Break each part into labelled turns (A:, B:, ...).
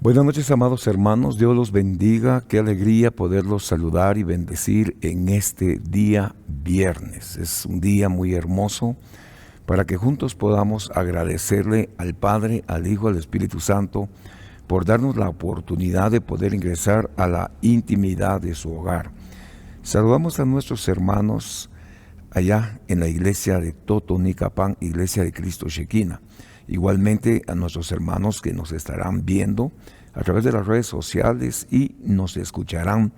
A: Buenas noches, amados hermanos. Dios los bendiga. Qué alegría poderlos saludar y bendecir en este día viernes. Es un día muy hermoso para que juntos podamos agradecerle al Padre, al Hijo, al Espíritu Santo por darnos la oportunidad de poder ingresar a la intimidad de su hogar. Saludamos a nuestros hermanos allá en la iglesia de Totonicapán, Iglesia de Cristo Shekinah. Igualmente a nuestros hermanos que nos estarán viendo a través de las redes sociales y nos escucharán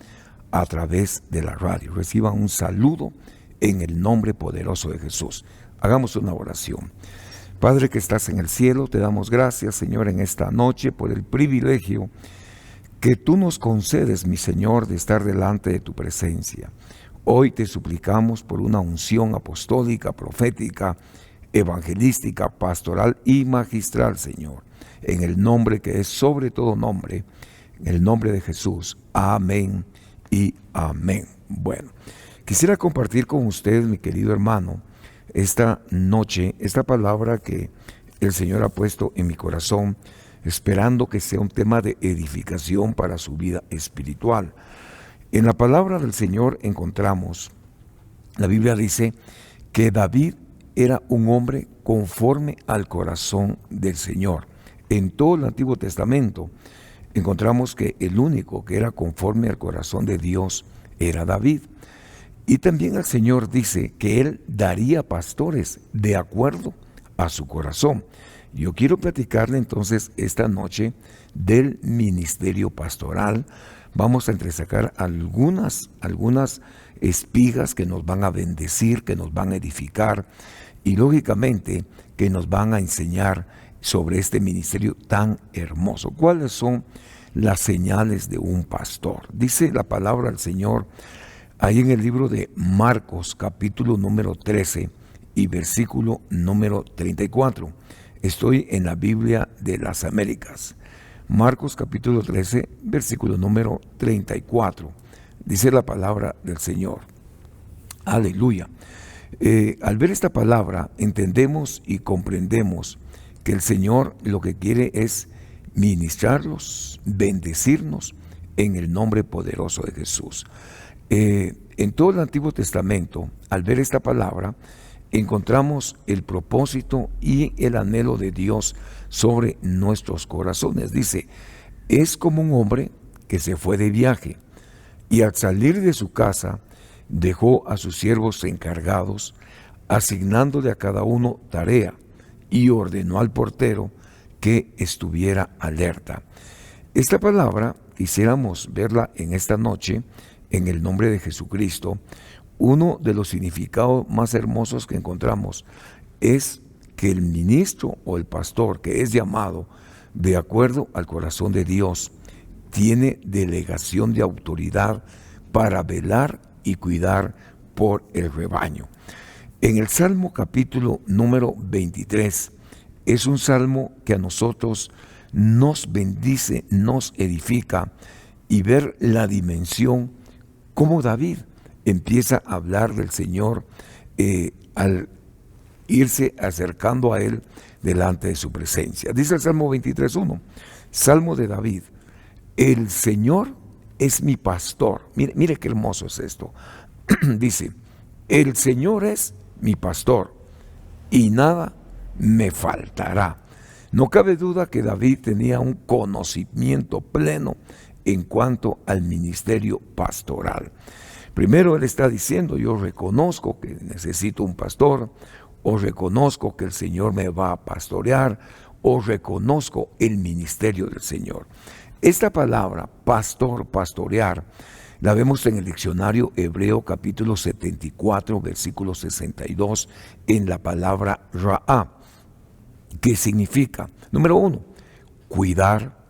A: a través de la radio. Reciban un saludo en el nombre poderoso de Jesús. Hagamos una oración. Padre que estás en el cielo, te damos gracias, Señor, en esta noche por el privilegio que tú nos concedes, mi Señor, de estar delante de tu presencia. Hoy te suplicamos por una unción apostólica, profética, evangelística, pastoral y magistral, Señor, en el nombre que es sobre todo nombre, en el nombre de Jesús. Amén y amén. Bueno, quisiera compartir con usted, mi querido hermano, esta noche, esta palabra que el Señor ha puesto en mi corazón, esperando que sea un tema de edificación para su vida espiritual. En la palabra del Señor encontramos, la Biblia dice que David era un hombre conforme al corazón del Señor. En todo el Antiguo Testamento encontramos que el único que era conforme al corazón de Dios era David. Y también el Señor dice que Él daría pastores de acuerdo a su corazón. Yo quiero platicarle entonces esta noche del ministerio pastoral. Vamos a entresacar algunas espigas que nos van a bendecir, que nos van a edificar y lógicamente que nos van a enseñar sobre este ministerio tan hermoso. ¿Cuáles son las señales de un pastor? Dice la palabra del Señor ahí en el libro de Marcos, capítulo número 13 y versículo número 34. Estoy en la Biblia de las Américas. Marcos capítulo 13, versículo número 34. Dice la palabra del Señor. Aleluya. Al ver esta palabra entendemos y comprendemos que el Señor lo que quiere es ministrarlos, bendecirnos en el nombre poderoso de Jesús. En todo el Antiguo Testamento, al ver esta palabra, encontramos el propósito y el anhelo de Dios sobre nuestros corazones. Dice, es como un hombre que se fue de viaje y al salir de su casa dejó a sus siervos encargados, asignándole a cada uno tarea y ordenó al portero que estuviera alerta. Esta palabra quisiéramos verla en esta noche en el nombre de Jesucristo. Uno de los significados más hermosos que encontramos es que el ministro o el pastor que es llamado de acuerdo al corazón de Dios tiene delegación de autoridad para velar y cuidar por el rebaño. En el Salmo capítulo número 23 es un salmo que a nosotros nos bendice, nos edifica y ver la dimensión como David empieza a hablar del Señor al irse acercando a Él delante de su presencia. Dice el Salmo 23:1, Salmo de David, el Señor es mi pastor. Mire qué hermoso es esto. Dice, el Señor es mi pastor y nada me faltará. No cabe duda que David tenía un conocimiento pleno en cuanto al ministerio pastoral. Primero él está diciendo, yo reconozco que necesito un pastor, o reconozco que el Señor me va a pastorear, o reconozco el ministerio del Señor. Esta palabra, pastor, pastorear, la vemos en el diccionario hebreo capítulo 74, versículo 62, en la palabra Ra'á, que significa, número 1, cuidar,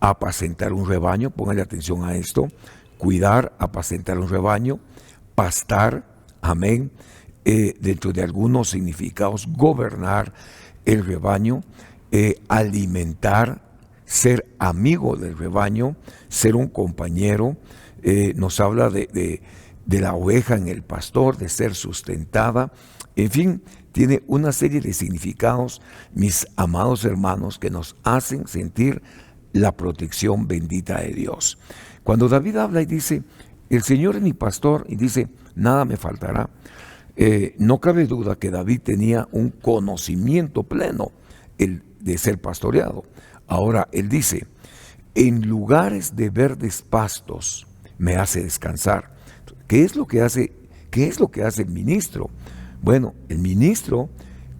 A: apacentar un rebaño, póngale atención a esto, cuidar, apacentar un rebaño, pastar, amén, dentro de algunos significados, gobernar el rebaño, alimentar, ser amigo del rebaño, ser un compañero, nos habla de la oveja en el pastor, de ser sustentada, en fin, tiene una serie de significados, mis amados hermanos, que nos hacen sentir la protección bendita de Dios. Cuando David habla y dice, el Señor es mi pastor, y dice, nada me faltará, no cabe duda que David tenía un conocimiento pleno de ser pastoreado. Ahora, él dice, en lugares de verdes pastos me hace descansar. ¿Qué es lo que hace el ministro? Bueno, el ministro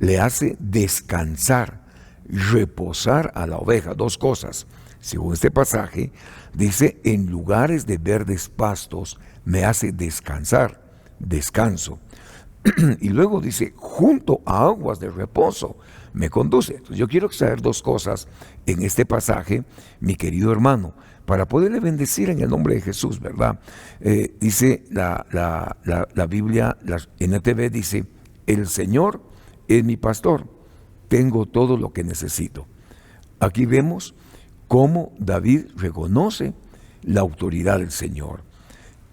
A: le hace descansar, reposar a la oveja. Dos cosas. Según este pasaje, dice, en lugares de verdes pastos me hace descansar, descanso. Y luego dice, junto a aguas de reposo me conduce. Entonces yo quiero saber dos cosas en este pasaje, mi querido hermano, para poderle bendecir en el nombre de Jesús, ¿verdad? Dice la Biblia, la NTV dice, el Señor es mi pastor, tengo todo lo que necesito. Aquí vemos cómo David reconoce la autoridad del Señor.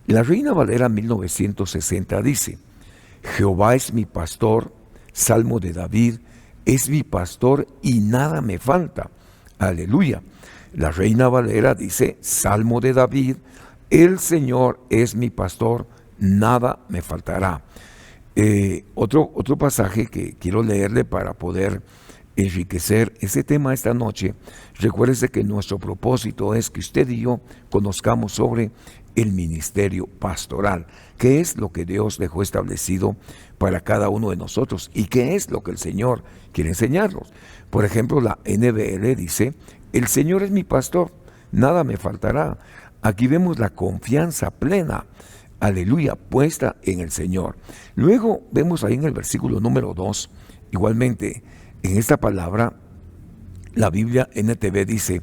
A: La Reina Valera 1960 dice, Jehová es mi pastor, Salmo de David, es mi pastor y nada me falta. Aleluya. La Reina Valera dice, Salmo de David, el Señor es mi pastor, nada me faltará. Otro pasaje que quiero leerle para poder enriquecer ese tema esta noche. Recuérdese que nuestro propósito es que usted y yo conozcamos sobre el ministerio pastoral, qué es lo que Dios dejó establecido para cada uno de nosotros y qué es lo que el Señor quiere enseñarnos. Por ejemplo, la NBL dice, el Señor es mi pastor, nada me faltará. Aquí vemos la confianza plena, aleluya, puesta en el Señor. Luego vemos ahí en el versículo número 2, igualmente, en esta palabra, la Biblia NTV dice,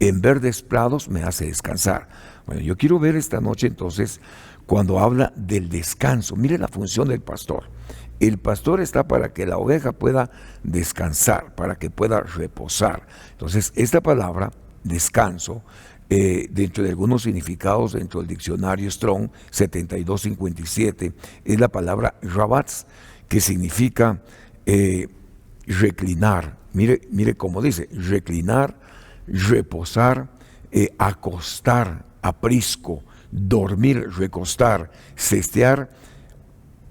A: en verdes prados me hace descansar. Bueno, yo quiero ver esta noche entonces, cuando habla del descanso, mire la función del pastor. El pastor está para que la oveja pueda descansar, para que pueda reposar. Entonces, esta palabra, descanso, dentro de algunos significados, dentro del diccionario Strong 7257, es la palabra rabatz, que significa reclinar. Mire cómo dice, reclinar, reposar, acostar, aprisco, dormir, recostar, cestear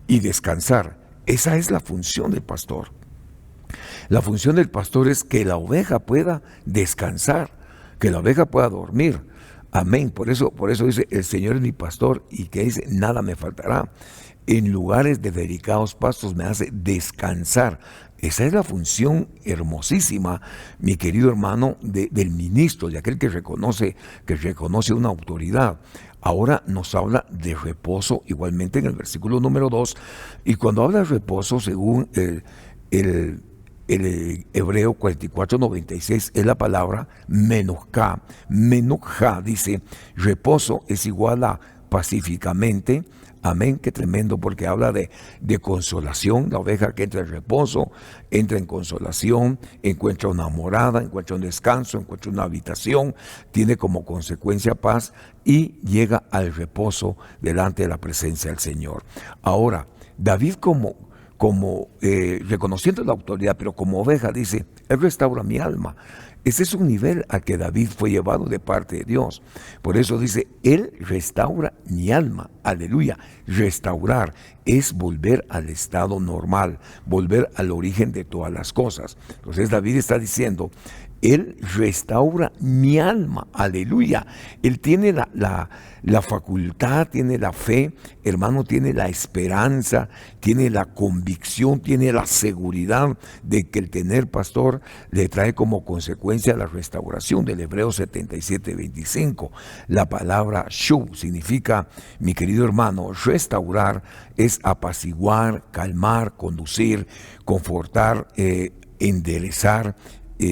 A: y descansar. Esa es la función del pastor. La función del pastor es que la oveja pueda descansar, que la oveja pueda dormir. Amén. Por eso dice, el Señor es mi pastor, y que dice, nada me faltará. En lugares de delicados pastos me hace descansar. Esa es la función hermosísima, mi querido hermano, del ministro, de aquel que reconoce una autoridad. Ahora nos habla de reposo, igualmente en el versículo número 2, y cuando habla de reposo, según el Hebreo 44:96, es la palabra menuja. Menuja dice, reposo es igual a pacíficamente. Amén, qué tremendo, porque habla de consolación. La oveja que entra en reposo, entra en consolación, encuentra una morada, encuentra un descanso, encuentra una habitación, tiene como consecuencia paz y llega al reposo delante de la presencia del Señor. Ahora, David reconociendo la autoridad, pero como oveja dice, Él restaura mi alma. Ese es un nivel a que David fue llevado de parte de Dios. Por eso dice, Él restaura mi alma. Aleluya. Restaurar es volver al estado normal, volver al origen de todas las cosas. Entonces David está diciendo, Él restaura mi alma, aleluya. Él tiene la facultad, tiene la fe, hermano, tiene la esperanza, tiene la convicción, tiene la seguridad de que el tener pastor le trae como consecuencia la restauración. Del Hebreo 77:25. La palabra shuv significa, mi querido hermano, restaurar es apaciguar, calmar, conducir, confortar, enderezar.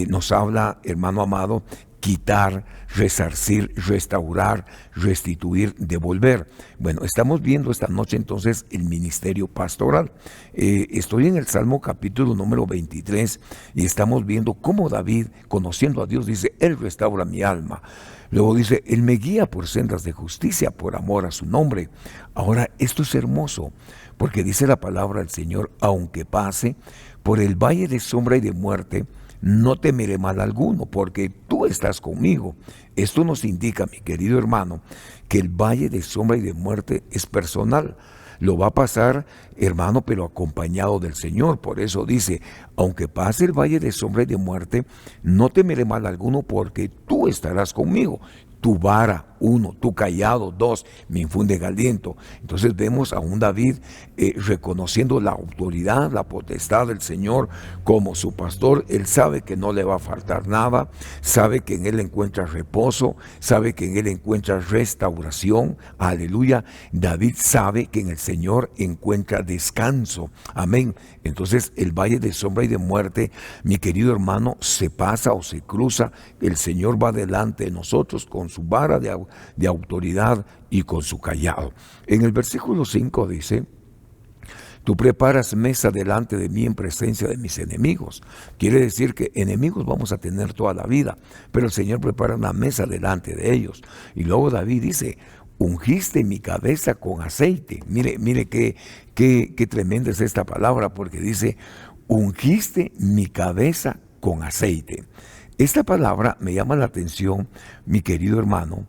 A: Nos habla, hermano amado, quitar, resarcir, restaurar, restituir, devolver. Bueno, estamos viendo esta noche entonces el ministerio pastoral. Estoy en el Salmo capítulo número 23 y estamos viendo cómo David, conociendo a Dios, dice, Él restaura mi alma. Luego dice, Él me guía por sendas de justicia por amor a su nombre. Ahora, esto es hermoso, porque dice la palabra del Señor, aunque pase por el valle de sombra y de muerte, no temeré mal alguno, porque tú estás conmigo. Esto nos indica, mi querido hermano, que el valle de sombra y de muerte es personal. Lo va a pasar, hermano, pero acompañado del Señor. Por eso dice, aunque pase el valle de sombra y de muerte, no temeré mal alguno, porque tú estarás conmigo. Tu vara, 1, tu cayado, 2, me infunden aliento. Entonces vemos a un David reconociendo la autoridad, la potestad del Señor como su pastor. Él sabe que no le va a faltar nada, sabe que en él encuentra reposo, sabe que en él encuentra restauración. Aleluya. David sabe que en el Señor encuentra descanso. Amén. Entonces el valle de sombra y de muerte, mi querido hermano, se pasa o se cruza. El Señor va delante de nosotros con su vara de autoridad y con su cayado. En el versículo 5 dice, tú preparas mesa delante de mí en presencia de mis enemigos. Quiere decir que enemigos vamos a tener toda la vida, pero el Señor prepara una mesa delante de ellos. Y luego David dice, ungiste mi cabeza con aceite. Mire qué tremenda es esta palabra, porque dice, ungiste mi cabeza con aceite. Esta palabra me llama la atención, mi querido hermano,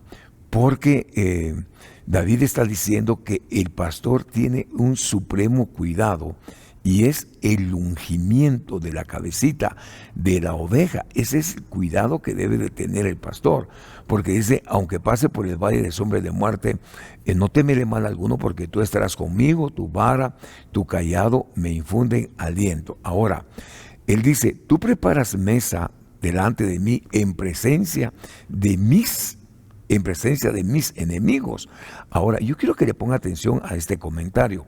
A: porque David está diciendo que el pastor tiene un supremo cuidado y es el ungimiento de la cabecita de la oveja. Ese es el cuidado que debe de tener el pastor, porque dice, aunque pase por el valle de sombra y de muerte, no temeré mal alguno, porque tú estarás conmigo, tu vara, tu cayado me infunden aliento. Ahora, él dice, tú preparas mesa delante de mí en presencia de mis enemigos. Ahora, yo quiero que le ponga atención a este comentario.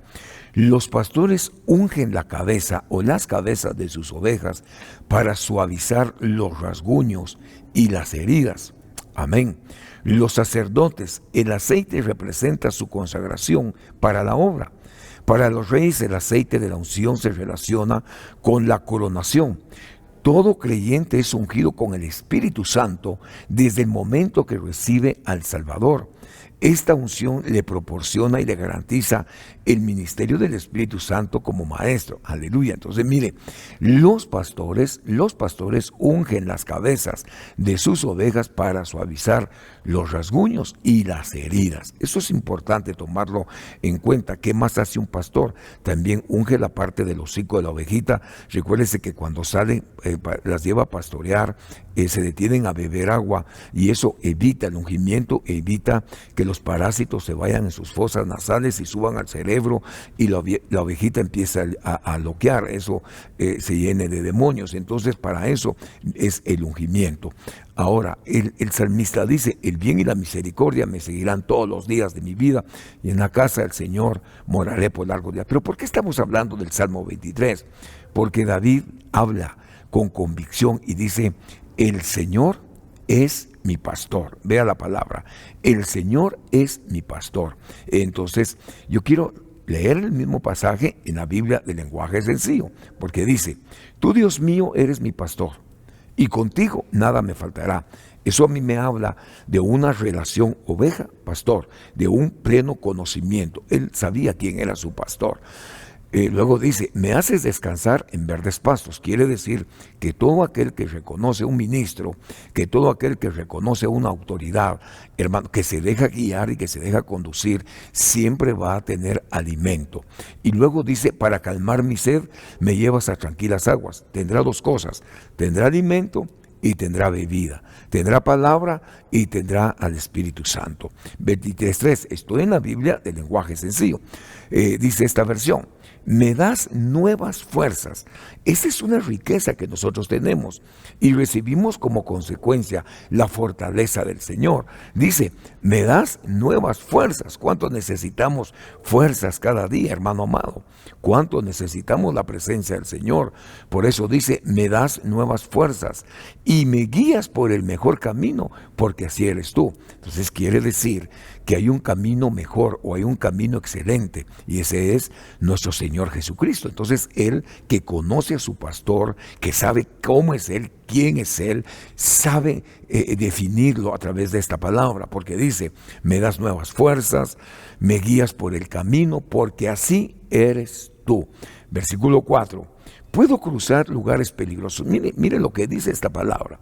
A: Los pastores ungen la cabeza o las cabezas de sus ovejas para suavizar los rasguños y las heridas. Amén. Los sacerdotes, el aceite representa su consagración para la obra. Para los reyes, el aceite de la unción se relaciona con la coronación. Todo creyente es ungido con el Espíritu Santo desde el momento que recibe al Salvador. Esta unción le proporciona y le garantiza el ministerio del Espíritu Santo como maestro. Aleluya. Entonces, mire, los pastores ungen las cabezas de sus ovejas para suavizar los rasguños y las heridas. Eso es importante tomarlo en cuenta. ¿Qué más hace un pastor? También unge la parte del hocico de la ovejita. Recuérdese que cuando salen, las lleva a pastorear, se detienen a beber agua, y eso evita el ungimiento, evita que los parásitos se vayan en sus fosas nasales y suban al cerebro, y la ovejita empieza a loquear, eso se llene de demonios. Entonces, para eso es el ungimiento. Ahora, el salmista dice, el bien y la misericordia me seguirán todos los días de mi vida, y en la casa del Señor moraré por largos días. Pero ¿por qué estamos hablando del Salmo 23? Porque David habla con convicción y dice, el Señor es mi pastor. Vea la palabra, el Señor es mi pastor. Entonces, yo quiero leer el mismo pasaje en la Biblia de lenguaje sencillo, porque dice, tú, Dios mío, eres mi pastor, y contigo nada me faltará. Eso a mí me habla de una relación oveja-pastor, de un pleno conocimiento. Él sabía quién era su pastor. Luego dice, me haces descansar en verdes pastos. Quiere decir que todo aquel que reconoce un ministro, que todo aquel que reconoce una autoridad, hermano, que se deja guiar y que se deja conducir, siempre va a tener alimento. Y luego dice, para calmar mi sed, me llevas a tranquilas aguas. Tendrá dos cosas, tendrá alimento y tendrá bebida, tendrá palabra y tendrá al Espíritu Santo. 23.3, estoy en la Biblia de lenguaje sencillo. Dice esta versión, me das nuevas fuerzas. Esta es una riqueza que nosotros tenemos y recibimos como consecuencia la fortaleza del Señor. Dice, me das nuevas fuerzas. ¿Cuánto necesitamos fuerzas cada día, hermano amado? ¿Cuánto necesitamos la presencia del Señor? Por eso dice, me das nuevas fuerzas y me guías por el mejor camino, porque así eres tú. Entonces quiere decir que hay un camino mejor o hay un camino excelente, y ese es nuestro Señor Jesucristo. Entonces Él, que conoce a su pastor, que sabe cómo es Él, quién es Él, sabe definirlo a través de esta palabra, porque dice, me das nuevas fuerzas, me guías por el camino, porque así eres tú. Versículo 4. Puedo cruzar lugares peligrosos. Mire lo que dice esta palabra.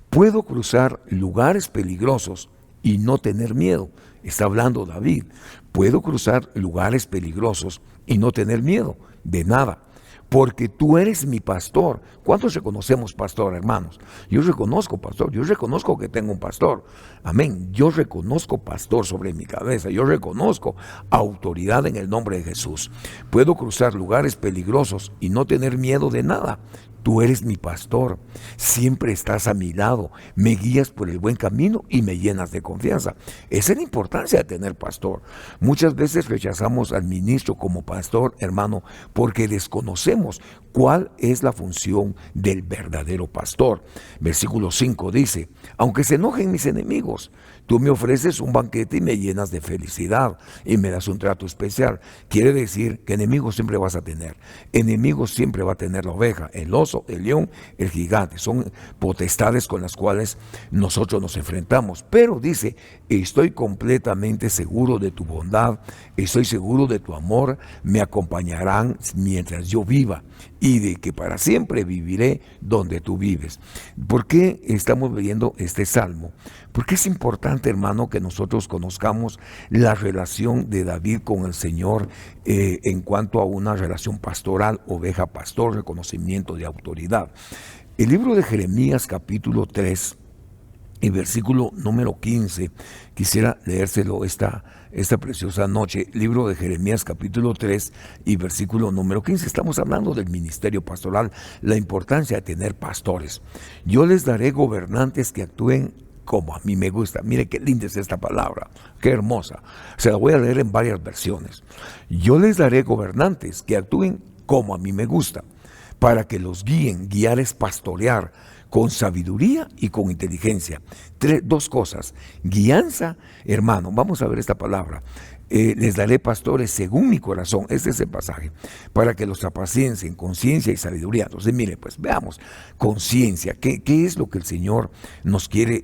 A: Puedo cruzar lugares peligrosos y no tener miedo. Está hablando David. Puedo cruzar lugares peligrosos y no tener miedo de nada, porque tú eres mi pastor. ¿Cuántos reconocemos pastor, hermanos? Yo reconozco pastor, yo reconozco que tengo un pastor. Amén. Yo reconozco pastor sobre mi cabeza, yo reconozco autoridad en el nombre de Jesús. Puedo cruzar lugares peligrosos y no tener miedo de nada. Tú eres mi pastor, siempre estás a mi lado, me guías por el buen camino y me llenas de confianza. Esa es la importancia de tener pastor. Muchas veces rechazamos al ministro como pastor, hermano, porque desconocemos cuál es la función del verdadero pastor. Versículo 5 dice, aunque se enojen mis enemigos, tú me ofreces un banquete y me llenas de felicidad y me das un trato especial. Quiere decir que enemigos siempre vas a tener. Enemigos siempre va a tener la oveja, el oso, el león, el gigante. Son potestades con las cuales nosotros nos enfrentamos. Pero dice, estoy completamente seguro de tu bondad, estoy seguro de tu amor, me acompañarán mientras yo viva y de que para siempre viviré donde tú vives. ¿Por qué estamos leyendo este salmo? Porque es importante, hermano, que nosotros conozcamos la relación de David con el Señor en cuanto a una relación pastoral, oveja pastor, reconocimiento de autoridad. El libro de Jeremías capítulo 3 y versículo número 15, quisiera leérselo esta preciosa noche. Libro de Jeremías capítulo 3 y versículo número 15. Estamos hablando del ministerio pastoral, la importancia de tener pastores. Yo les daré gobernantes que actúen como a mí me gusta. Mire qué linda es esta palabra, qué hermosa. Se la voy a leer en varias versiones. Yo les daré gobernantes que actúen como a mí me gusta, para que los guíen. Guiar es pastorear con sabiduría y con inteligencia. Dos cosas. Guianza, hermano, vamos a ver esta palabra. Les daré pastores según mi corazón. Este es el pasaje. Para que los apacien, conciencia y sabiduría. Entonces, mire, pues veamos. Conciencia. ¿Qué es lo que el Señor nos quiere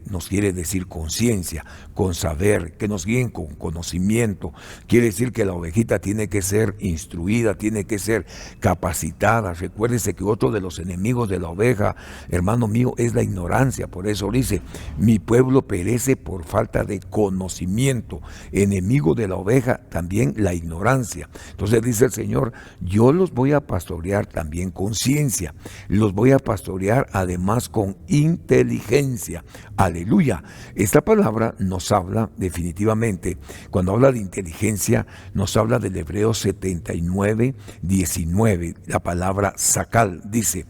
A: decir? Conciencia, con saber, que nos guíen con conocimiento. Quiere decir que la ovejita tiene que ser instruida, tiene que ser capacitada. Recuérdese que otro de los enemigos de la oveja, hermano mío, es la ignorancia. Por eso dice, mi pueblo perece por falta de conocimiento. Enemigo de la oveja también la ignorancia. Entonces dice el Señor, yo los voy a pastorear también con ciencia, los voy a pastorear además con inteligencia. Aleluya. Esta palabra nos habla definitivamente, cuando habla de inteligencia, nos habla del Hebreo 79, 19, la palabra sacal, dice,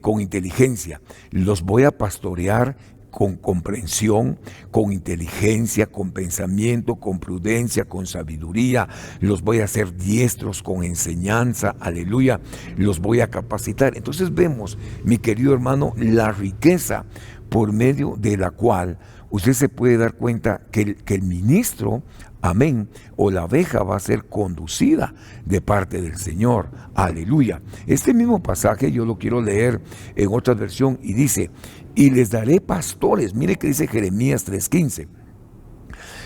A: con inteligencia, los voy a pastorear con comprensión, con inteligencia, con pensamiento, con prudencia, con sabiduría. Los voy a hacer diestros con enseñanza, aleluya, los voy a capacitar. Entonces vemos, mi querido hermano, la riqueza por medio de la cual usted se puede dar cuenta que el ministro, amén, o la oveja va a ser conducida de parte del Señor, aleluya. Este mismo pasaje yo lo quiero leer en otra versión y dice, y les daré pastores. Mire que dice Jeremías 3:15.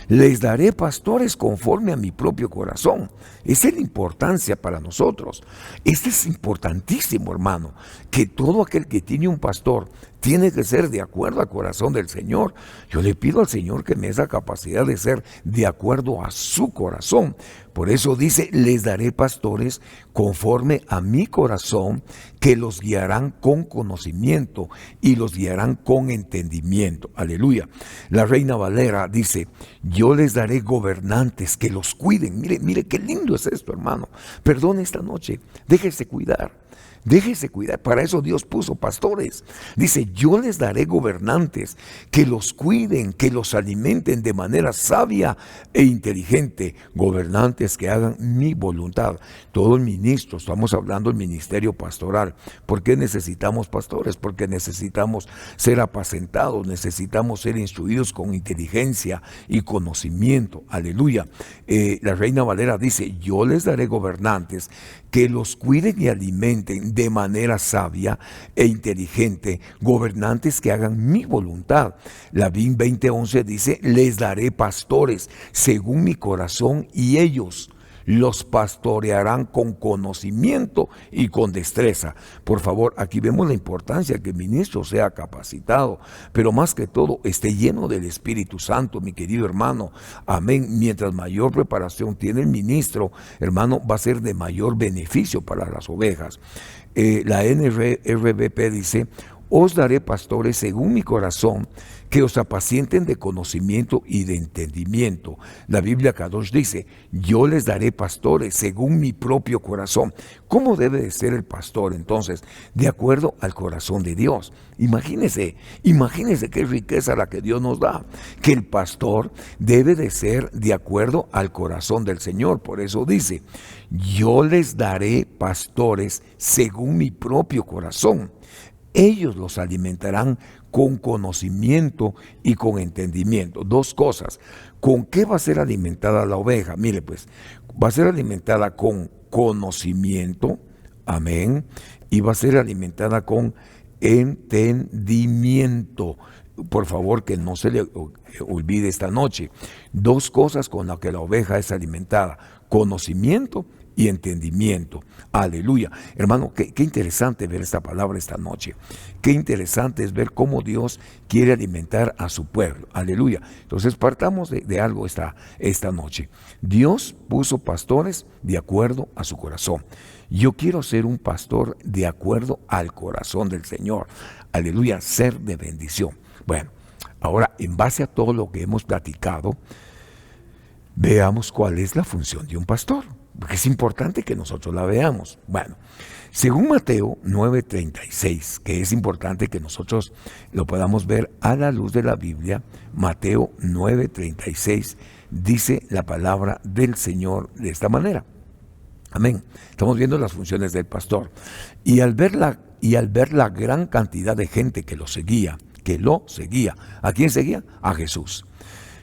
A: Les daré pastores conforme a mi propio corazón. Esa es la importancia para nosotros. Esto es importantísimo, hermano, que todo aquel que tiene un pastor tiene que ser de acuerdo al corazón del Señor. Yo le pido al Señor que me dé esa capacidad de ser de acuerdo a su corazón. Por eso dice, les daré pastores conforme a mi corazón, que los guiarán con conocimiento y los guiarán con entendimiento. Aleluya. La Reina Valera dice, yo les daré gobernantes que los cuiden. Mire qué lindo es esto, hermano. Perdone esta noche, déjese cuidar. Déjese cuidar, para eso Dios puso pastores. Dice, yo les daré gobernantes que los cuiden, que los alimenten de manera sabia e inteligente. Gobernantes que hagan mi voluntad. Todo el ministro, estamos hablando del ministerio pastoral. ¿Por qué necesitamos pastores? Porque necesitamos ser apacentados, necesitamos ser instruidos con inteligencia y conocimiento. Aleluya. La Reina Valera dice, yo les daré gobernantes que los cuiden y alimenten de manera sabia e inteligente, gobernantes que hagan mi voluntad. La VIN 20:11 dice, les daré pastores según mi corazón y ellos los pastorearán con conocimiento y con destreza. Por favor, aquí vemos la importancia que el ministro sea capacitado, pero más que todo esté lleno del Espíritu Santo, mi querido hermano. Amén. Mientras mayor preparación tiene el ministro, hermano, va a ser de mayor beneficio para las ovejas. La NRBP dice: os daré pastores según mi corazón, que os apacienten de conocimiento y de entendimiento. La Biblia Kadosh dice: yo les daré pastores según mi propio corazón. ¿Cómo debe de ser el pastor entonces? De acuerdo al corazón de Dios. Imagínense qué riqueza la que Dios nos da, que el pastor debe de ser de acuerdo al corazón del Señor. Por eso dice: yo les daré pastores según mi propio corazón. Ellos los alimentarán con conocimiento y con entendimiento. Dos cosas. ¿Con qué va a ser alimentada la oveja? Mire pues, va a ser alimentada con conocimiento, amén, y va a ser alimentada con entendimiento. Por favor, que no se le olvide esta noche. Dos cosas con las que la oveja es alimentada: conocimiento y entendimiento. Aleluya. Hermano, qué interesante ver esta palabra esta noche. Qué interesante es ver cómo Dios quiere alimentar a su pueblo. Aleluya. Entonces partamos de algo esta noche. Dios puso pastores de acuerdo a su corazón. Yo quiero ser un pastor de acuerdo al corazón del Señor. Aleluya, ser de bendición. Bueno, ahora en base a todo lo que hemos platicado, veamos cuál es la función de un pastor, porque es importante que nosotros la veamos. Bueno, según Mateo 9:36, que es importante que nosotros lo podamos ver a la luz de la Biblia, Mateo 9:36 dice la palabra del Señor de esta manera. Amén. Estamos viendo las funciones del pastor. Y al ver la gran cantidad de gente que lo seguía, ¿a quién seguía? A Jesús.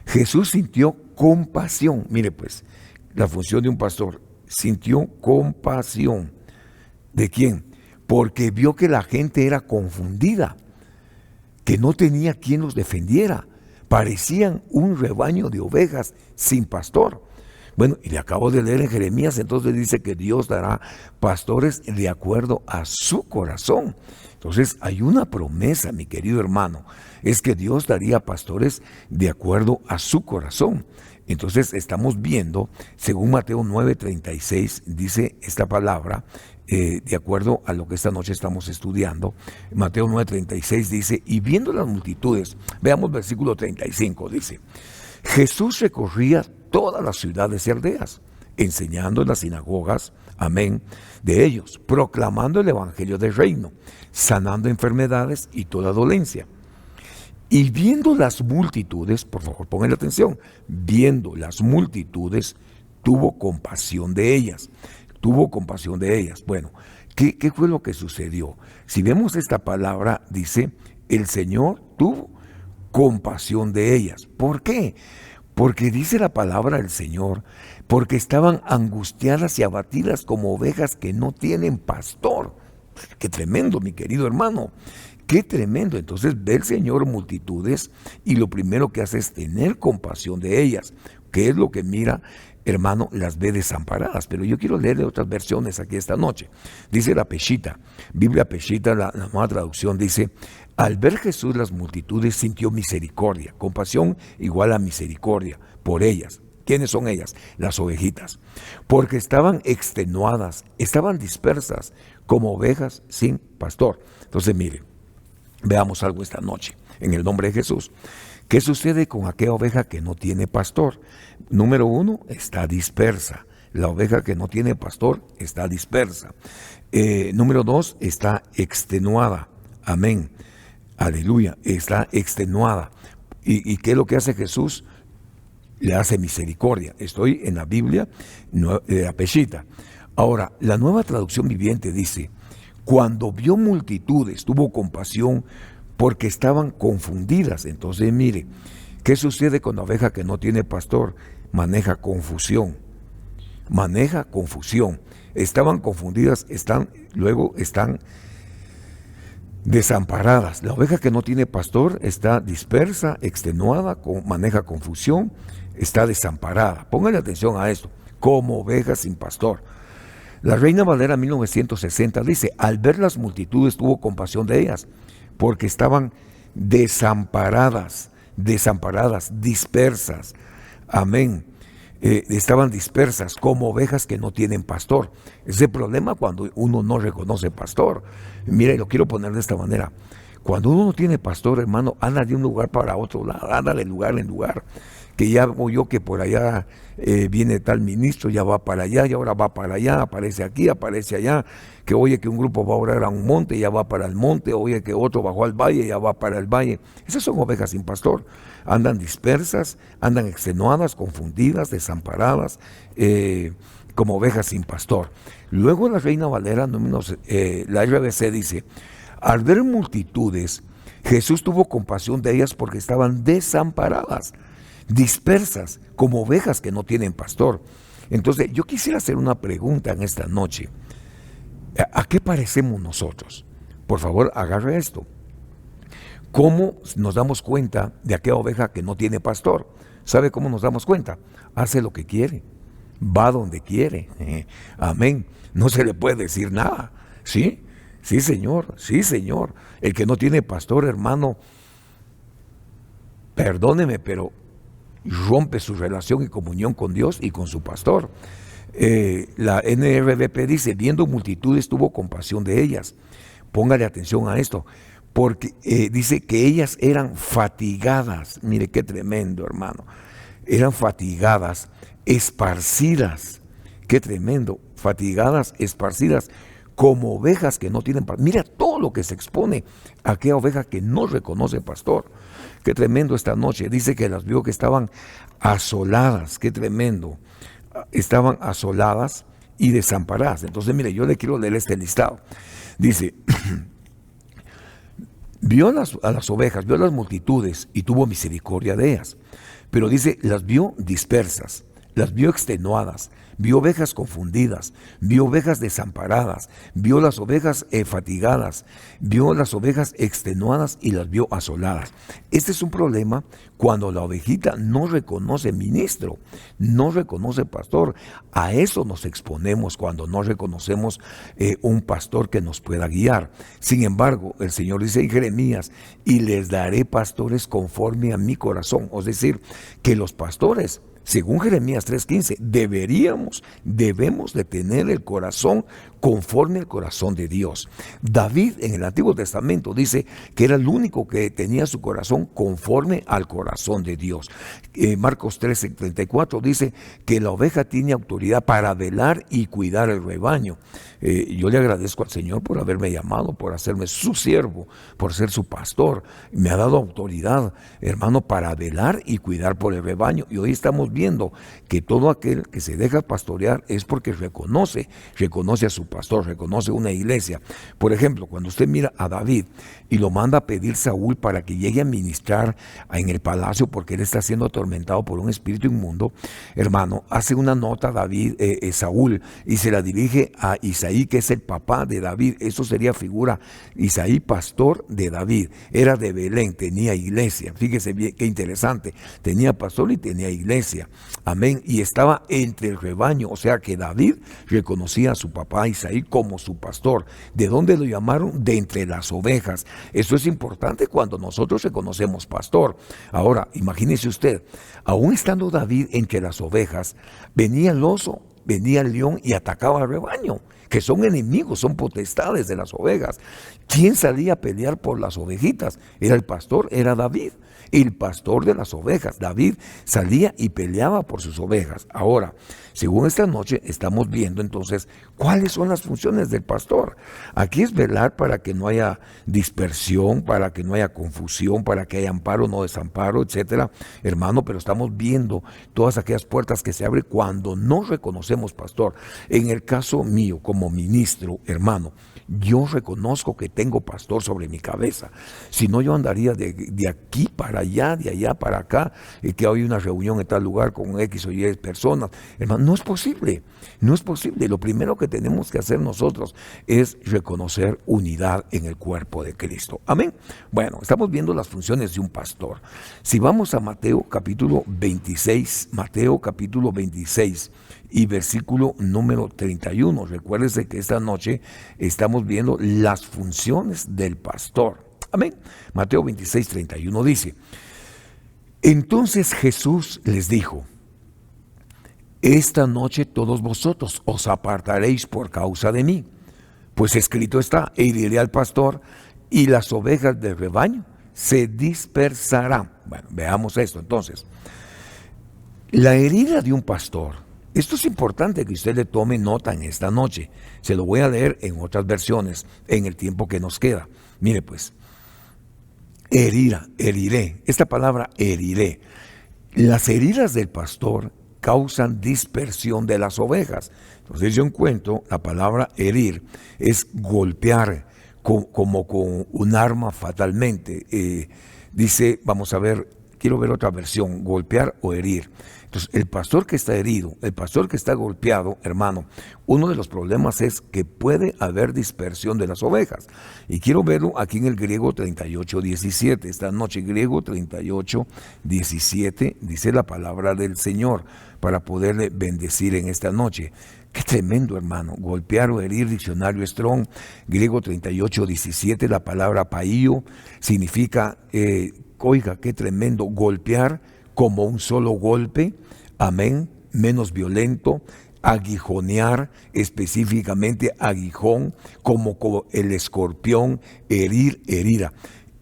A: Jesús sintió compasión. Mire pues, la función de un pastor: sintió compasión. ¿De quién? Porque vio que la gente era confundida, que no tenía quien los defendiera. Parecían un rebaño de ovejas sin pastor. Bueno, y le acabo de leer en Jeremías, entonces dice que Dios dará pastores de acuerdo a su corazón. Entonces hay una promesa, mi querido hermano, es que Dios daría pastores de acuerdo a su corazón. Entonces estamos viendo, según Mateo 9:36, dice esta palabra, de acuerdo a lo que esta noche estamos estudiando. Mateo 9:36 dice: y viendo las multitudes, veamos versículo 35, dice: Jesús recorría todas las ciudades y aldeas, enseñando en las sinagogas, amén, de ellos, proclamando el evangelio del reino, sanando enfermedades y toda dolencia. Y viendo las multitudes, por favor pongan atención, viendo las multitudes, tuvo compasión de ellas. Bueno, ¿qué fue lo que sucedió? Si vemos esta palabra, dice: el Señor tuvo compasión de ellas. ¿Por qué? Porque dice la palabra del Señor: porque estaban angustiadas y abatidas como ovejas que no tienen pastor. Qué tremendo, mi querido hermano. Qué tremendo. Entonces ve el Señor multitudes y lo primero que hace es tener compasión de ellas. ¿Qué es lo que mira, hermano? Las ve desamparadas. Pero yo quiero leerle otras versiones aquí esta noche. Dice la Peshita, Biblia Peshita, la nueva traducción, dice: al ver Jesús las multitudes sintió misericordia. Compasión igual a misericordia por ellas. ¿Quiénes son ellas? Las ovejitas. Porque estaban extenuadas, estaban dispersas como ovejas sin pastor. Entonces mire, veamos algo esta noche, en el nombre de Jesús. ¿Qué sucede con aquella oveja que no tiene pastor? Número uno, está dispersa. La oveja que no tiene pastor está dispersa. Número dos, está extenuada. Amén. Aleluya. Está extenuada. ¿Y qué es lo que hace Jesús? Le hace misericordia. Estoy en la Biblia, la Peshita. Ahora, la nueva traducción viviente dice: cuando vio multitudes, tuvo compasión porque estaban confundidas. Entonces mire, ¿qué sucede con la oveja que no tiene pastor? Maneja confusión. Estaban confundidas, están desamparadas. La oveja que no tiene pastor está dispersa, extenuada, maneja confusión, está desamparada. Póngale atención a esto. como ovejas sin pastor. La Reina Valera 1960 dice, al ver las multitudes tuvo compasión de ellas, porque estaban desamparadas, dispersas. Amén. Estaban dispersas como ovejas que no tienen pastor. Ese problema cuando uno no reconoce pastor. Mire, lo quiero poner de esta manera. Cuando uno no tiene pastor, hermano, anda de un lugar para otro lado, anda de lugar en lugar. Que ya oyó que por allá viene tal ministro, ya va para allá, y ahora va para allá, aparece aquí, aparece allá. Que oye que un grupo va a orar a un monte, ya va para el monte, oye que otro bajó al valle, ya va para el valle. Esas son ovejas sin pastor. Andan dispersas, andan extenuadas, confundidas, desamparadas, como ovejas sin pastor. Luego la Reina Valera, la RBC dice, al ver multitudes, Jesús tuvo compasión de ellas porque estaban desamparadas, dispersas, como ovejas que no tienen pastor. Entonces, yo quisiera hacer una pregunta en esta noche. ¿A qué parecemos nosotros? Por favor, agarre esto. ¿Cómo nos damos cuenta de aquella oveja que no tiene pastor? ¿Sabe cómo nos damos cuenta? Hace lo que quiere, va donde quiere. Amén. No se le puede decir nada. ¿Sí? Sí, señor. Sí, señor. El que no tiene pastor, hermano, perdóneme, pero rompe su relación y comunión con Dios y con su pastor. La NRBP dice, viendo multitudes tuvo compasión de ellas. Póngale atención a esto, porque dice que ellas eran fatigadas. Mire qué tremendo, hermano. Eran fatigadas, esparcidas. Qué tremendo, fatigadas, esparcidas, como ovejas que no tienen pastor. Mira todo lo que se expone a aquella oveja que no reconoce pastor. Qué tremendo esta noche. Dice que las vio que estaban asoladas. Qué tremendo. Estaban asoladas y desamparadas. Entonces, mire, yo le quiero leer este listado. Dice, vio a las ovejas, vio a las multitudes y tuvo misericordia de ellas. Pero dice, las vio dispersas, las vio extenuadas, vio ovejas confundidas, vio ovejas desamparadas, vio las ovejas fatigadas, vio las ovejas extenuadas y las vio asoladas. Este es un problema cuando la ovejita no reconoce ministro, no reconoce pastor. A eso nos exponemos cuando no reconocemos un pastor que nos pueda guiar. Sin embargo, el Señor dice en Jeremías, y les daré pastores conforme a mi corazón. Es decir, que los pastores, según Jeremías 3:15, debemos de tener el corazón conforme al corazón de Dios. David en el Antiguo Testamento dice que era el único que tenía su corazón conforme al corazón de Dios. Marcos 13:34 dice que la oveja tiene autoridad para velar y cuidar el rebaño. Yo le agradezco al Señor por haberme llamado, por hacerme su siervo, por ser su pastor. Me ha dado autoridad, hermano, para velar y cuidar por el rebaño. Y hoy estamos viendo que todo aquel que se deja pastorear es porque reconoce a su pastor, reconoce una iglesia. Por ejemplo, cuando usted mira a David y lo manda a pedir Saúl para que llegue a ministrar en el palacio porque él está siendo atormentado por un espíritu inmundo, hermano, hace una nota David, Saúl, y se la dirige a Isaí, que es el papá de David. Eso sería figura. Isaí, pastor de David, era de Belén, tenía iglesia. Fíjese bien, qué interesante. Tenía pastor y tenía iglesia. Amén. Y estaba entre el rebaño. O sea que David reconocía a su papá Isaí como su pastor. ¿De dónde lo llamaron? De entre las ovejas. Eso es importante cuando nosotros reconocemos pastor. Ahora, imagínese usted, aún estando David entre las ovejas, venía el oso, venía el león y atacaba al rebaño, que son enemigos, son potestades de las ovejas. ¿Quién salía a pelear por las ovejitas? Era el pastor, era David, el pastor de las ovejas. David salía y peleaba por sus ovejas. Ahora, según esta noche, estamos viendo entonces cuáles son las funciones del pastor. Aquí es velar para que no haya dispersión, para que no haya confusión, para que haya amparo, no desamparo, etcétera, hermano, pero estamos viendo todas aquellas puertas que se abren cuando no reconocemos pastor. En el caso mío, como ministro, hermano, yo reconozco que tengo pastor sobre mi cabeza. Si no, yo andaría de aquí para allá, de allá para acá, que hay una reunión en tal lugar con X o Y personas. Hermano, no es posible, no es posible. Lo primero que tenemos que hacer nosotros es reconocer unidad en el cuerpo de Cristo. Amén. Bueno, estamos viendo las funciones de un pastor. Si vamos a Mateo capítulo 26, y versículo número 31. Recuérdese que esta noche estamos viendo las funciones del pastor. Amén. Mateo 26, 31 dice: entonces Jesús les dijo: esta noche todos vosotros os apartaréis por causa de mí, pues escrito está: heriré al pastor y las ovejas del rebaño se dispersarán. Bueno, veamos esto entonces. La herida de un pastor, esto es importante que usted le tome nota en esta noche. Se lo voy a leer en otras versiones en el tiempo que nos queda. Mire pues, heriré. Esta palabra heriré. Las heridas del pastor causan dispersión de las ovejas. Entonces yo encuentro la palabra herir es golpear como con un arma fatalmente. Dice, vamos a ver, quiero ver otra versión, golpear o herir. Entonces el pastor que está herido, el pastor que está golpeado, hermano, uno de los problemas es que puede haber dispersión de las ovejas. Y quiero verlo aquí en el griego 38:17. Esta noche, griego 38:17, dice la palabra del Señor para poderle bendecir en esta noche. Qué tremendo, hermano. Golpear o herir, diccionario Strong, griego 38:17, la palabra paío significa, oiga, qué tremendo, golpear como un solo golpe, amén, menos violento, aguijonear, específicamente aguijón, como el escorpión, herir, herida.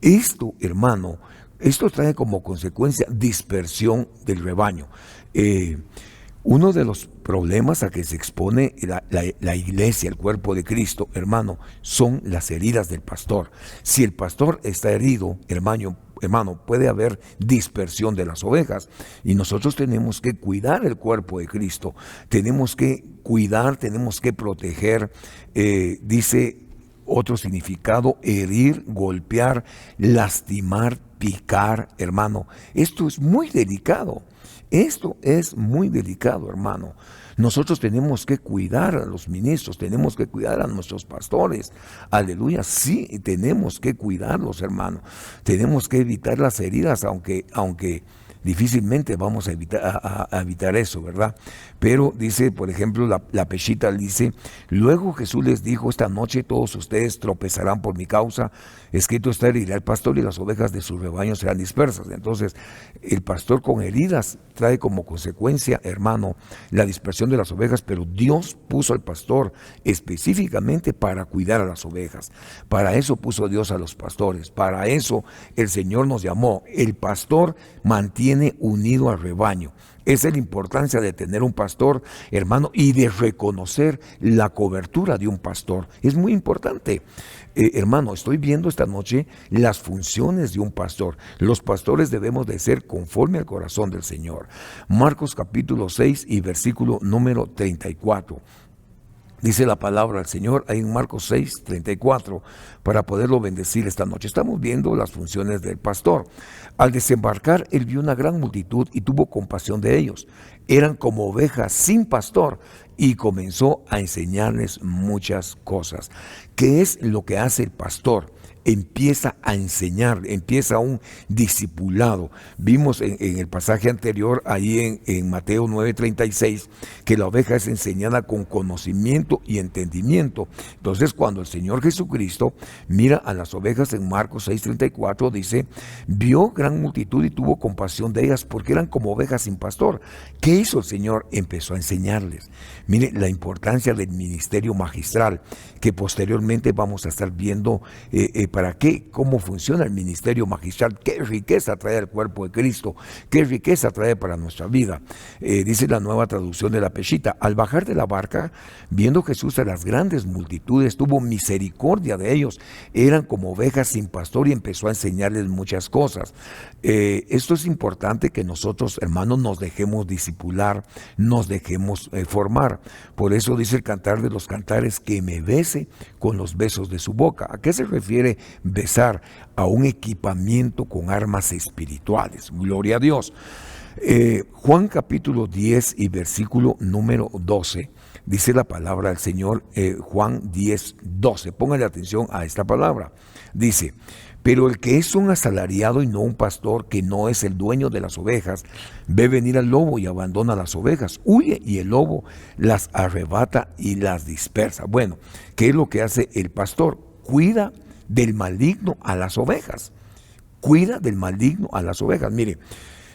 A: Esto, hermano, esto trae como consecuencia dispersión del rebaño. Uno de los problemas a que se expone la iglesia, el cuerpo de Cristo, hermano, son las heridas del pastor. Si el pastor está herido, hermano, puede haber dispersión de las ovejas y nosotros tenemos que cuidar el cuerpo de Cristo. Tenemos que cuidar, tenemos que proteger. Dice otro significado: herir, golpear, lastimar, picar, hermano. Esto es muy delicado. Esto es muy delicado, hermano. Nosotros tenemos que cuidar a los ministros, tenemos que cuidar a nuestros pastores. Aleluya, sí, tenemos que cuidarlos, hermano. Tenemos que evitar las heridas, aunque difícilmente vamos a evitar eso, ¿verdad? Pero dice, por ejemplo, la Peshita dice: luego Jesús les dijo: esta noche todos ustedes tropezarán por mi causa. Escrito está: herirá al pastor y las ovejas de su rebaño serán dispersas. Entonces, el pastor con heridas trae como consecuencia, hermano, la dispersión de las ovejas, pero Dios puso al pastor específicamente para cuidar a las ovejas. Para eso puso Dios a los pastores, para eso el Señor nos llamó. El pastor mantiene unido al rebaño. Esa es la importancia de tener un pastor, hermano, y de reconocer la cobertura de un pastor. Es muy importante. Hermano, estoy viendo esta noche las funciones de un pastor. Los pastores debemos de ser conforme al corazón del Señor. Marcos capítulo 6 y versículo número 34. Dice la palabra del Señor ahí en Marcos 6, 34, para poderlo bendecir esta noche. Estamos viendo las funciones del pastor. Al desembarcar, él vio una gran multitud y tuvo compasión de ellos. Eran como ovejas sin pastor y comenzó a enseñarles muchas cosas. ¿Qué es lo que hace el pastor? Empieza a enseñar, empieza un discipulado. Vimos en el pasaje anterior, ahí en Mateo 9:36, que la oveja es enseñada con conocimiento y entendimiento. Entonces, cuando el Señor Jesucristo mira a las ovejas en Marcos 6:34, dice: vio gran multitud y tuvo compasión de ellas porque eran como ovejas sin pastor. ¿Qué hizo el Señor? Empezó a enseñarles. Mire la importancia del ministerio magistral, que posteriormente vamos a estar viendo para qué, cómo funciona el ministerio magistral, qué riqueza trae al cuerpo de Cristo, qué riqueza trae para nuestra vida. Dice la Nueva Traducción de la Peshita: al bajar de la barca, viendo Jesús a las grandes multitudes, tuvo misericordia de ellos. Eran como ovejas sin pastor y empezó a enseñarles muchas cosas. Esto es importante, que nosotros, hermanos, nos dejemos discipular, nos dejemos formar. Por eso dice el Cantar de los Cantares: que me bese con los besos de su boca. ¿A qué se refiere besar? A un equipamiento con armas espirituales. Gloria a Dios. Juan capítulo 10 y versículo número 12, dice la palabra del Señor. Juan 10, 12, póngale atención a esta palabra. Dice: Pero el que es un asalariado y no un pastor, que no es el dueño de las ovejas, ve venir al lobo y abandona las ovejas, huye y el lobo las arrebata y las dispersa. Bueno, ¿qué es lo que hace el pastor? Cuida del maligno a las ovejas. Cuida del maligno a las ovejas. Mire,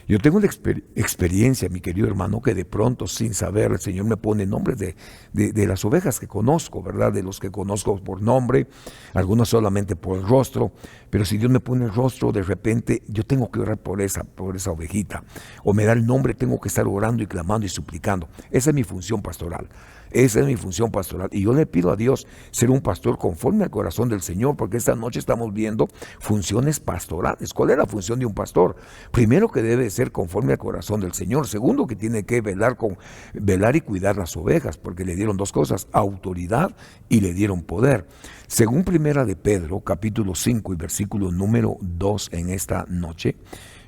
A: yo tengo una experiencia, mi querido hermano, que de pronto, sin saber, el Señor me pone nombres de las ovejas que conozco, ¿verdad? De los que conozco por nombre, algunos solamente por el rostro, pero si Dios me pone el rostro, de repente yo tengo que orar por esa ovejita, o me da el nombre, tengo que estar orando y clamando y suplicando. Esa es mi función pastoral. Esa es mi función pastoral. Y yo le pido a Dios ser un pastor conforme al corazón del Señor, porque esta noche estamos viendo funciones pastorales. ¿Cuál es la función de un pastor? Primero, que debe ser conforme al corazón del Señor. Segundo, que tiene que velar y cuidar las ovejas, porque le dieron dos cosas: autoridad y le dieron poder. Según Primera de Pedro, capítulo 5 y versículo número 2 en esta noche,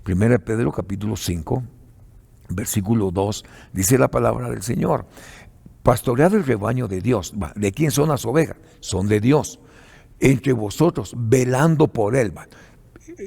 A: Primera de Pedro, capítulo 5, versículo 2, dice la palabra del Señor: pastoread el rebaño de Dios. ¿De quién son las ovejas? Son de Dios. Entre vosotros, velando por él.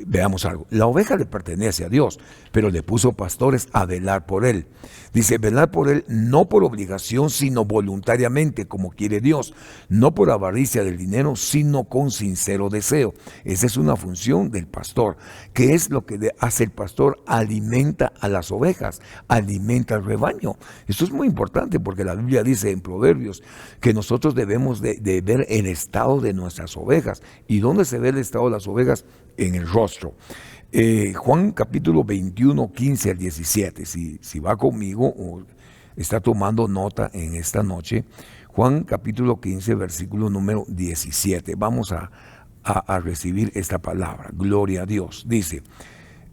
A: Veamos algo. La oveja le pertenece a Dios, pero le puso pastores a velar por él. Dice, velar por él no por obligación, sino voluntariamente, como quiere Dios. No por avaricia del dinero, sino con sincero deseo. Esa es una función del pastor. ¿Qué es lo que hace el pastor? Alimenta a las ovejas, alimenta al rebaño. Esto es muy importante, porque la Biblia dice en Proverbios que nosotros debemos de ver el estado de nuestras ovejas. ¿Y dónde se ve el estado de las ovejas? En el rostro. Juan capítulo 21, 15 al 17. Si va conmigo o está tomando nota en esta noche, Juan capítulo 15, versículo número 17. Vamos a recibir esta palabra. Gloria a Dios. Dice,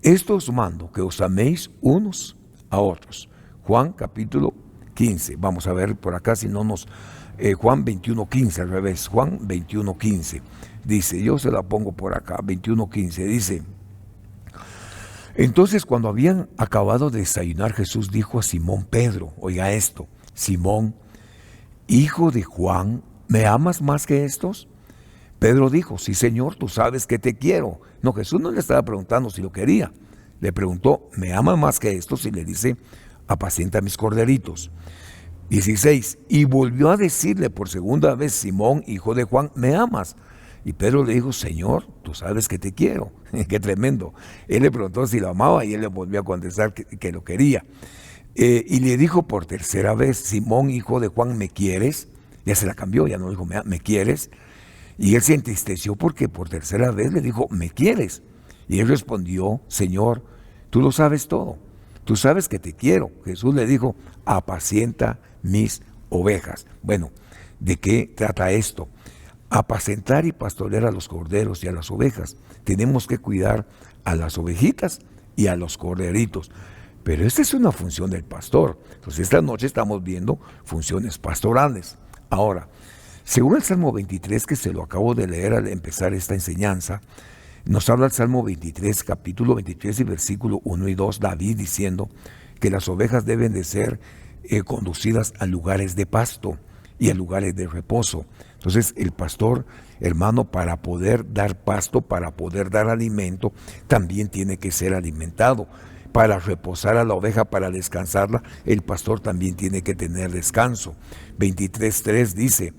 A: esto os mando, que os améis unos a otros. Juan capítulo 15. Vamos a ver por acá si no nos... Juan 21, 15, al revés. Juan 21, 15. Dice, yo se la pongo por acá, 21:15, dice, entonces cuando habían acabado de desayunar, Jesús dijo a Simón Pedro, oiga esto, Simón, hijo de Juan, ¿me amas más que estos? Pedro dijo, sí Señor, tú sabes que te quiero. No, Jesús no le estaba preguntando si lo quería, le preguntó, ¿me amas más que estos? Y le dice, apacienta mis corderitos. 16, y volvió a decirle por segunda vez, Simón, hijo de Juan, ¿me amas? Y Pedro le dijo, Señor, tú sabes que te quiero. Qué tremendo. Él le preguntó si lo amaba y él le volvió a contestar que lo quería. Y le dijo por tercera vez, Simón, hijo de Juan, ¿me quieres? Ya se la cambió, ya no dijo, ¿me quieres? Y él se entristeció porque por tercera vez le dijo, ¿me quieres? Y él respondió, Señor, tú lo sabes todo. Tú sabes que te quiero. Jesús le dijo, apacienta mis ovejas. Bueno, ¿de qué trata esto? Apacentar y pastorear a los corderos y a las ovejas. Tenemos que cuidar a las ovejitas y a los corderitos. Pero esta es una función del pastor. Entonces esta noche estamos viendo funciones pastorales. Ahora, según el Salmo 23, que se lo acabo de leer al empezar esta enseñanza, nos habla el Salmo 23, capítulo 23 y versículo 1 y 2, David diciendo que las ovejas deben de ser conducidas a lugares de pasto y a lugares de reposo. Entonces el pastor, hermano, para poder dar pasto, para poder dar alimento, también tiene que ser alimentado. Para reposar a la oveja, para descansarla, el pastor también tiene que tener descanso. 23:3 dice,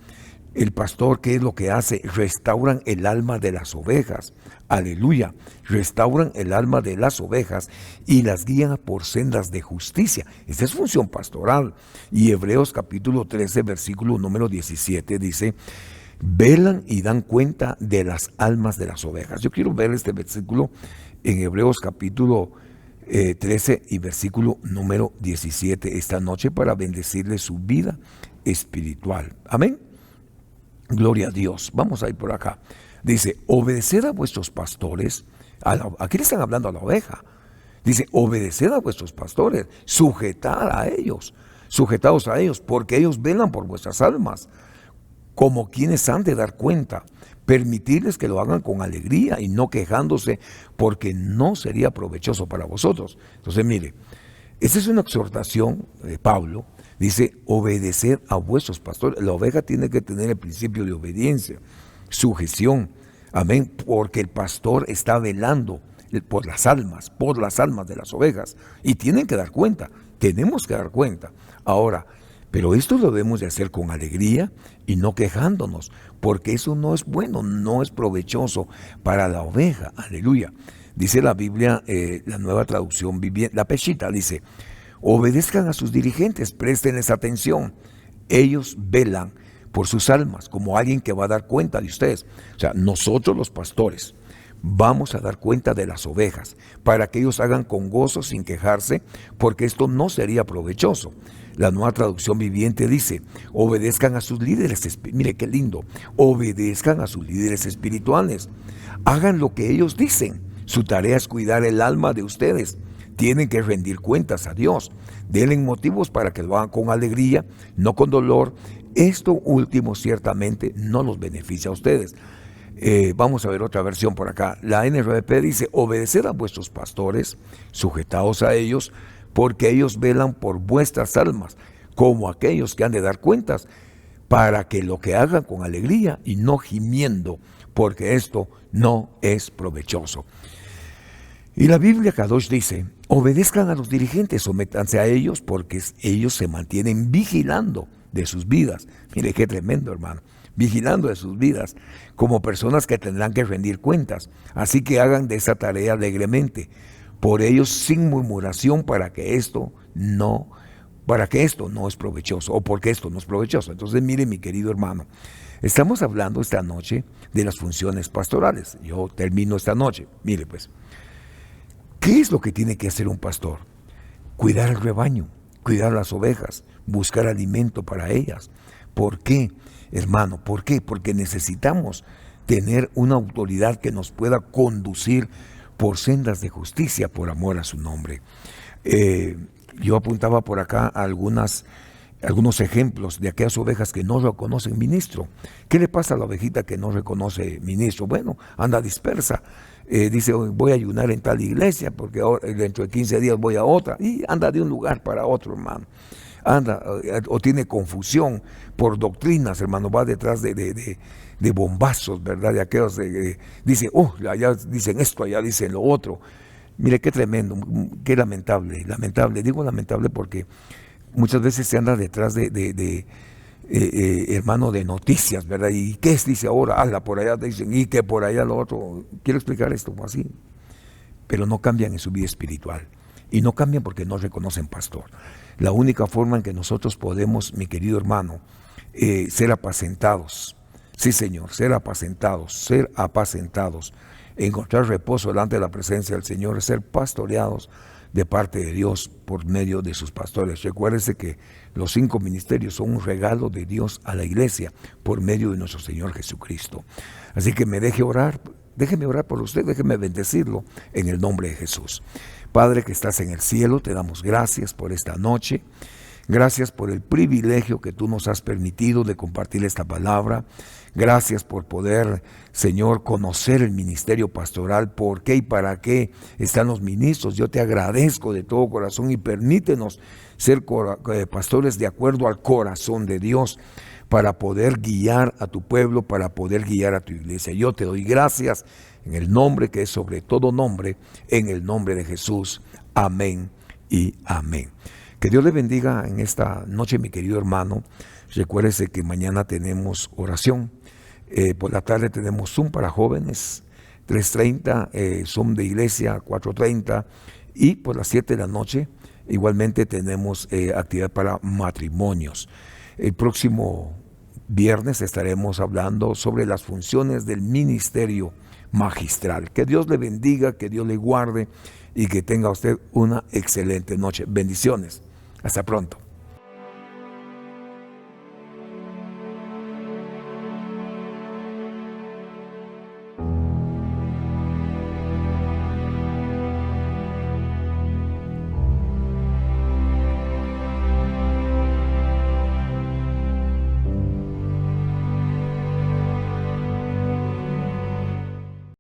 A: el pastor, ¿qué es lo que hace? Restauran el alma de las ovejas. Aleluya. Restauran el alma de las ovejas y las guían por sendas de justicia. Esta es función pastoral. Y Hebreos capítulo 13, versículo número 17 dice, velan y dan cuenta de las almas de las ovejas. Yo quiero ver este versículo en Hebreos capítulo 13 y versículo número 17 esta noche para bendecirle su vida espiritual. Amén. Gloria a Dios. Vamos a ir por acá. Dice, obedeced a vuestros pastores. Aquí le están hablando a la oveja. Dice, obedeced a vuestros pastores, sujetaos a ellos, porque ellos velan por vuestras almas, como quienes han de dar cuenta. Permitirles que lo hagan con alegría y no quejándose, porque no sería provechoso para vosotros. Entonces, mire, esta es una exhortación de Pablo. Dice, obedecer a vuestros pastores. La oveja tiene que tener el principio de obediencia, sujeción, Amén, porque el pastor está velando por las almas de las ovejas. Y tienen que dar cuenta, tenemos que dar cuenta. Ahora, pero esto lo debemos de hacer con alegría y no quejándonos, porque eso no es bueno, no es provechoso para la oveja. Aleluya. Dice la Biblia, la Nueva Traducción Viviente, la Peshitta, dice: obedezcan a sus dirigentes, préstenles atención. Ellos velan por sus almas, como alguien que va a dar cuenta de ustedes. O sea, nosotros los pastores vamos a dar cuenta de las ovejas, para que ellos hagan con gozo sin quejarse, porque esto no sería provechoso. La Nueva Traducción Viviente dice: obedezcan a sus líderes, mire qué lindo, obedezcan a sus líderes espirituales, hagan lo que ellos dicen. Su tarea es cuidar el alma de ustedes. Tienen que rendir cuentas a Dios. Denle motivos para que lo hagan con alegría, no con dolor. Esto último ciertamente no los beneficia a ustedes. Vamos a ver otra versión por acá. La NRP dice: obedeced a vuestros pastores, sujetaos a ellos, porque ellos velan por vuestras almas, como aquellos que han de dar cuentas, para que lo que hagan con alegría y no gimiendo, porque esto no es provechoso. Y la Biblia Kadosh dice: obedezcan a los dirigentes, sométanse a ellos, porque ellos se mantienen vigilando de sus vidas. Mire qué tremendo, hermano. Vigilando de sus vidas, como personas que tendrán que rendir cuentas. Así que hagan de esa tarea alegremente, por ellos sin murmuración, para que esto no es provechoso, o porque esto no es provechoso. Entonces, mire, mi querido hermano, estamos hablando esta noche de las funciones pastorales. Yo termino esta noche. Mire pues, ¿qué es lo que tiene que hacer un pastor? Cuidar el rebaño, cuidar las ovejas, buscar alimento para ellas. ¿Por qué, hermano? ¿Por qué? Porque necesitamos tener una autoridad que nos pueda conducir por sendas de justicia, por amor a su nombre. Yo apuntaba por acá algunos ejemplos de aquellas ovejas que no reconocen ministro. ¿Qué le pasa a la ovejita que no reconoce ministro? Bueno, anda dispersa. Dice: voy a ayunar en tal iglesia porque ahora, dentro de 15 días voy a otra, y anda de un lugar para otro, hermano. Anda, o tiene confusión por doctrinas, hermano, va detrás de bombazos, ¿verdad? De aquellos, dice: allá dicen esto, allá dicen lo otro. Mire qué tremendo, qué lamentable. Digo lamentable porque muchas veces se anda detrás hermano, de noticias, ¿verdad? ¿Y qué es? Dice ahora, por allá dicen, y que por allá lo otro. Quiero explicar esto así. Pero no cambian en su vida espiritual. Y no cambian porque no reconocen pastor. La única forma en que nosotros podemos, mi querido hermano, ser apacentados. Sí, Señor, ser apacentados, encontrar reposo delante de la presencia del Señor, es ser pastoreados de parte de Dios por medio de sus pastores. Recuérdese que los 5 ministerios son un regalo de Dios a la iglesia por medio de nuestro Señor Jesucristo. Así que déjeme orar por usted, déjeme bendecirlo en el nombre de Jesús. Padre que estás en el cielo, te damos gracias por esta noche. Gracias por el privilegio que tú nos has permitido de compartir esta palabra. Gracias por poder, Señor, conocer el ministerio pastoral, por qué y para qué están los ministros. Yo te agradezco de todo corazón y permítenos ser pastores de acuerdo al corazón de Dios, para poder guiar a tu pueblo, para poder guiar a tu iglesia. Yo te doy gracias en el nombre que es sobre todo nombre, en el nombre de Jesús. Amén y amén. Que Dios le bendiga en esta noche, mi querido hermano. Recuérdese que mañana tenemos oración. Por la tarde tenemos Zoom para jóvenes, 3:30, Zoom de iglesia, 4:30. Y por las 7 de la noche, igualmente tenemos actividad para matrimonios. El próximo viernes estaremos hablando sobre las funciones del ministerio magistral. Que Dios le bendiga, que Dios le guarde y que tenga usted una excelente noche. Bendiciones. Hasta pronto.